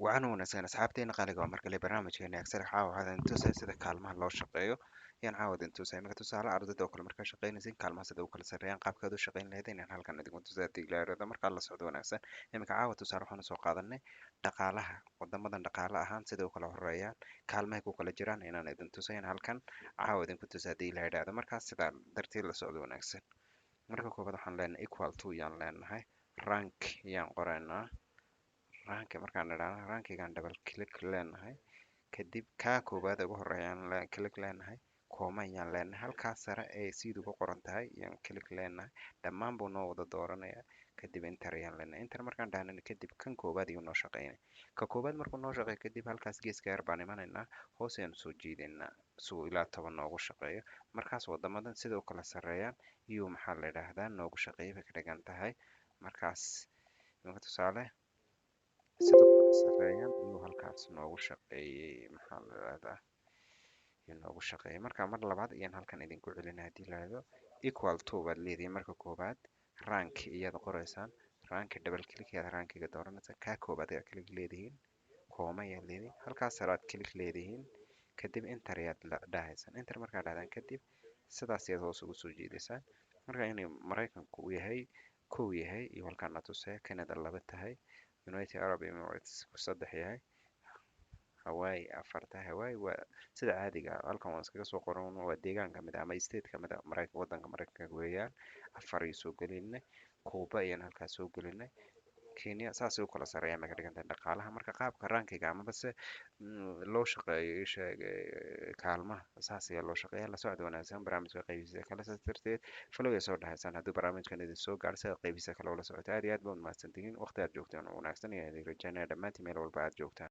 waxaan wanaagsan asxaabteena qaaliga waa markale barnaamijkeena agsar caawa waxaad intusay sida kaalmaha loo shaqeeyo yaan caawad intusay marka tusaale ardayda oo kale markaa shaqaynaysin kaalmaha sida u kala sarreeyaan qaabkaad u shaqayn lahayd inaan halkan idinku tusaa diglaareeda markaa la socdo wanaagsan iminka caawa tusaale waxaan soo qaadanay dhaqaalaha wadamadan dhaqaale ahaan sida u kala horeeyaan kaalmahay ku kala jiraan inaan idin tusayn halkan caawa idinku tusaa diglaareeda markaas sidaa darteed la socdo wanaagsan marka koobaad waxaan leenahay equal to yaan leenahay rank yaan qoraynaa rank markaan nidhaahno rankigaan double click leenahay kadib kaa koowaad ugu horeeyaan click leenahay kooma ayaan leenahay halkaas sare ee seed ugu qoran tahay ayaan click leenahay dhammaan buu noo wada dooranayaa kadib enter ayaan leenahay enter markaan dhahnana kadib kan koowaad ayuu noo shaqeynay ka koowaad markuu noo shaqeeyo kadib halkaas geeska yar baan imanaynaa hoos ayaan soo jiidaynaa suu ilaa 10 noogu shaqeeyo markaas wadamadan sida u kala sarreeyaan iyo maxaa la yidhaahdaa noogu shaqeeyo bay ka dhigan tahay markaas iminka tusaale sidoo kale sarreeyaan ayuu halkaas noogu shaqeeyey maxaa la yidhahdaa ayuu noogu shaqeeyey marka mar labaad ayaan halkan idinku celinaa haddii la yidhahdo equal to baad leedihiin marka koowaad rank iyaad qoraysaan rank double click ayaad rankiga dooranaysaa kaa koowaad ayaad click leedihiin kooma ayaad leedihiin halkaas sare aad click leedihiin kadib enter ayaad dhahaysaan enter markaad dhahdaan kadib sidaas ayaad hoos ugu soo jiidaysaan marka inay maraykanku uu yahay kow yahay iyo halkaan na tusaya Canada 2 tahay United Arab Emirates saddex yahay Hawaii afar tahay Hawaii waa sida caadiga ah halkan waan iskaga soo qoran waa deegaan kamid ah ama state kamid ah wadanka Mareykanka weeyaan afar ayuu soo gelinay Cuba ayaan halkaas soo gelinay Kenya saas ay u kala sarreeyaan ma ka dhigan tahay dhaqaalaha marka qaabka rankiga amaba se loo shaqeeyo ii sheeg kaalmaha saas ayaa loo shaqeeyaa la socod wanaagsan barnaamijka qaybihiisa kale saas darteed follow soo dhahaysaan hadduu barnaamijkan idin soo gaarho sida qaybihiisa kale ula socota aad iyo aad baad mahadsantihiin waqti aad joogtaan oo wanaagsan iyo idin rajaynaya dhammaantiin meel walba aad joogtaan